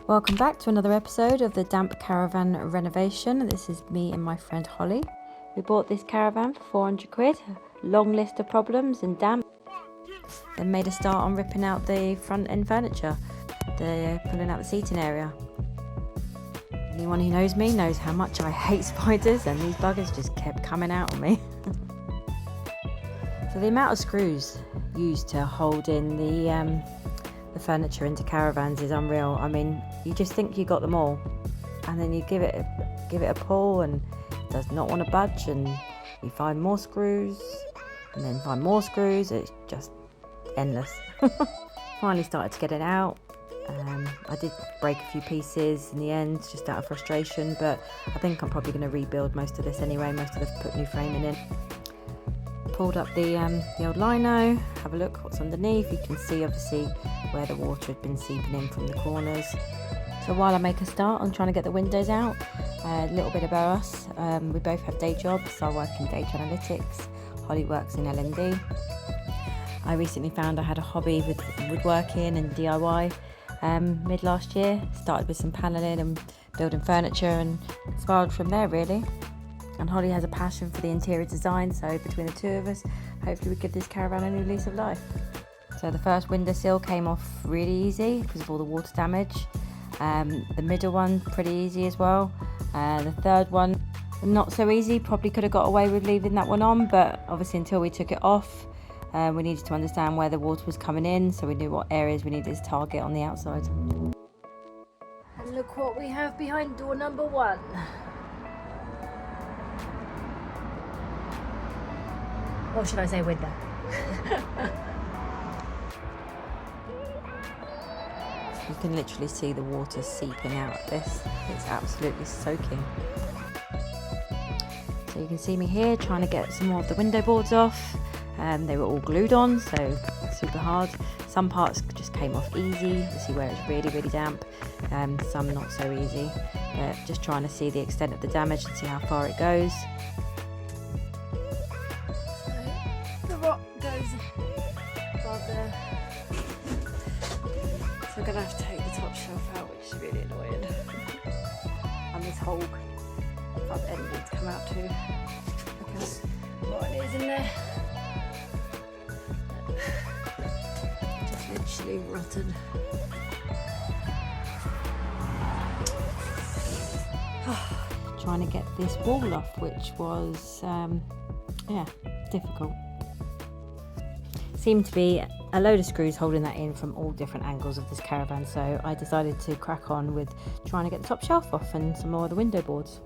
Welcome back to another episode of the Damp Caravan renovation. This is me and my friend Holly. We bought this caravan for 400 quid. Long list of problems and damp. Then made a start on ripping out the front end furniture. Pulling out the seating area. Anyone who knows me knows how much I hate spiders, and these buggers just kept coming out on me. So the amount of screws used to hold in the furniture into caravans is unreal. I mean, you just think you got them all, and then you give it a pull and it does not want to budge, and you find more screws and then find more screws. It's just endless. Finally started to get it out. I did break a few pieces in the end, just out of frustration, but I think I'm probably going to rebuild most of this anyway. Most of it, put new framing in. Pulled up the old lino, have a look what's underneath. You can see obviously where the water had been seeping in from the corners. So while I make a start on trying to get the windows out, a little bit about us. We both have day jobs. I work in data analytics, Holly works in L&D. I recently found I had a hobby with woodworking and DIY mid last year. Started with some paneling and building furniture and spiraled from there really. And Holly has a passion for the interior design, so between the two of us, hopefully we give this caravan a new lease of life. So the first windowsill came off really easy because of all the water damage. The middle one pretty easy as well. The third one not so easy, probably could have got away with leaving that one on, but obviously until we took it off, we needed to understand where the water was coming in, so we knew what areas we needed to target on the outside. And look what we have behind door number 1. Or should I say window? You can literally see the water seeping out of this. It's absolutely soaking. So you can see me here trying to get some more of the window boards off. They were all glued on, so super hard. Some parts just came off easy. You see where it's really, really damp. Some not so easy. But just trying to see the extent of the damage and see how far it goes. So I'm going to have to take the top shelf out, which is really annoying. And this whole front end needs to come out too, because what it is in there just literally rotten. Trying to get this wall off, which was difficult. Seemed to be a load of screws holding that in from all different angles of this caravan, so I decided to crack on with trying to get the top shelf off and some more of the window boards.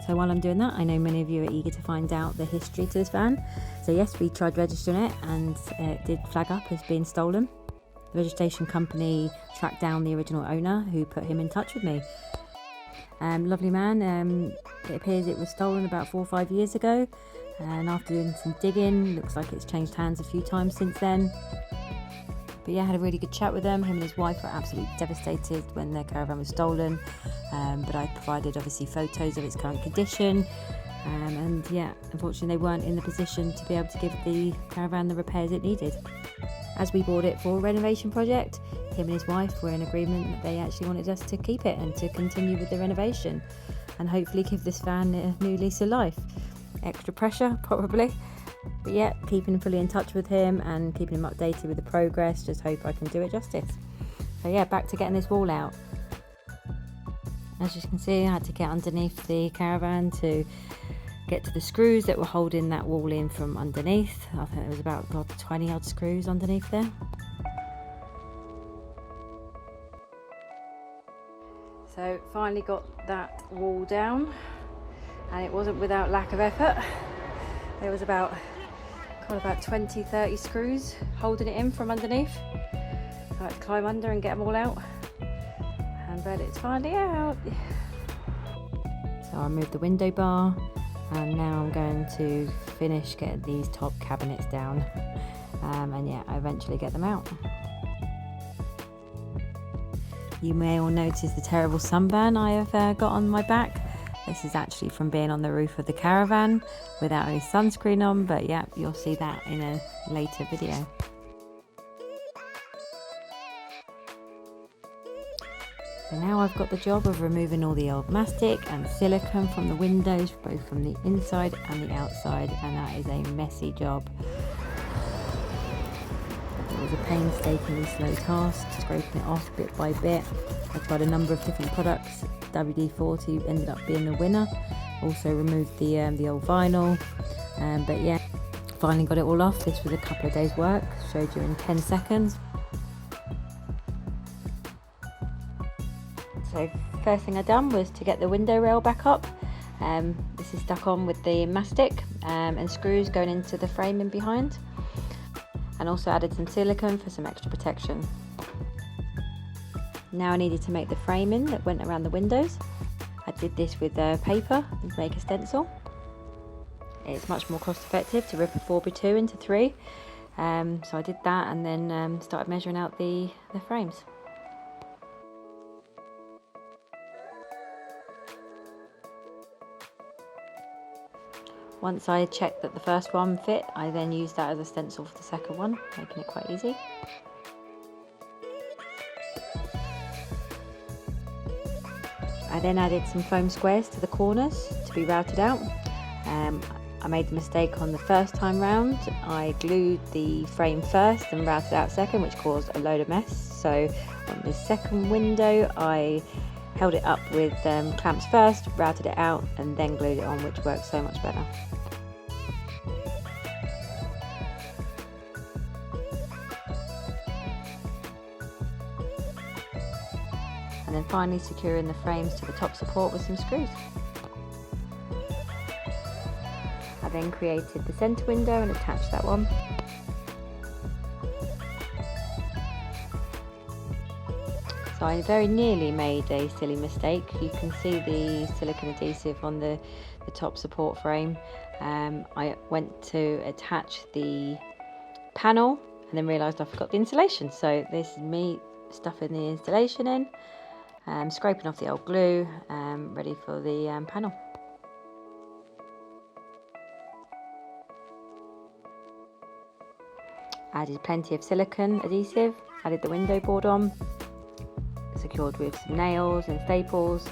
So while I'm doing that, I know many of you are eager to find out the history to this van. So yes, we tried registering it and it did flag up as being stolen. The registration company tracked down the original owner, who put him in touch with me. Lovely man. It appears it was stolen about 4 or 5 years ago. And after doing some digging, looks like it's changed hands a few times since then. But yeah, I had a really good chat with them. Him and his wife were absolutely devastated when their caravan was stolen. But I provided obviously photos of its current condition. And yeah, unfortunately they weren't in the position to be able to give the caravan the repairs it needed. As we bought it for a renovation project, him and his wife were in agreement that they actually wanted us to keep it and to continue with the renovation and hopefully give this van a new lease of life. Extra pressure probably, but yeah, keeping fully in touch with him and keeping him updated with the progress. Just hope I can do it justice. So yeah, back to getting this wall out. As you can see, I had to get underneath the caravan to get to the screws that were holding that wall in from underneath. I think there was about 20 odd screws underneath there. So finally got that wall down. And it wasn't without lack of effort. There was about 20-30 screws holding it in from underneath. So I had to climb under and get them all out. But it's finally out. So I moved the window bar, and now I'm going to finish getting these top cabinets down. And yeah, I eventually get them out. You may all notice the terrible sunburn I have got on my back. This is actually from being on the roof of the caravan without any sunscreen on, but yeah, you'll see that in a later video. So now I've got the job of removing all the old mastic and silicone from the windows, both from the inside and the outside, and that is a messy job. It was a painstakingly slow task, scraping it off bit by bit. I tried a number of different products. WD-40 ended up being the winner. Also removed the old vinyl, but yeah, finally got it all off. This was a couple of days work, showed you in 10 seconds. So first thing I done was to get the window rail back up. This is stuck on with the mastic and screws going into the framing behind, and also added some silicone for some extra protection. Now I needed to make the framing that went around the windows. I did this with paper to make a stencil. It's much more cost effective to rip a 4x2 into 3, so I did that and then started measuring out the frames. Once I checked that the first one fit, I then used that as a stencil for the second one, making it quite easy. I then added some foam squares to the corners to be routed out. I made the mistake on the first time round. I glued the frame first and routed out second, which caused a load of mess. So on the second window, I held it up with clamps first, routed it out, and then glued it on, which worked so much better. And then finally securing the frames to the top support with some screws. I then created the centre window and attached that one. So I very nearly made a silly mistake. You can see the silicone adhesive on the top support frame. I went to attach the panel and then realised I forgot the insulation. So this is me stuffing the insulation in, scraping off the old glue, ready for the panel. Added plenty of silicone adhesive, added the window board on, secured with some nails and staples,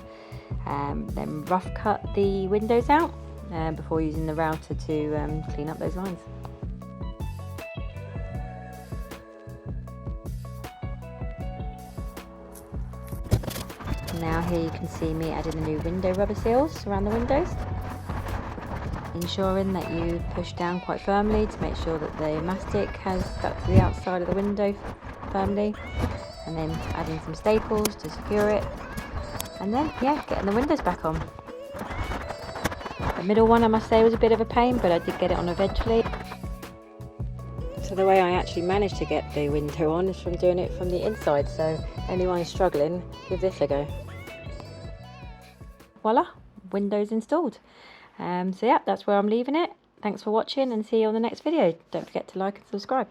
then rough cut the windows out before using the router to clean up those lines. Now here you can see me adding the new window rubber seals around the windows, ensuring that you push down quite firmly to make sure that the mastic has stuck to the outside of the window firmly, and then adding some staples to secure it, and then yeah, getting the windows back on. The middle one, I must say, was a bit of a pain, but I did get it on eventually. So the way I actually managed to get the window on is from doing it from the inside, so anyone who's struggling, give this a go. Voila, windows installed. So yeah, that's where I'm leaving it. Thanks for watching and see you on the next video. Don't forget to like and subscribe.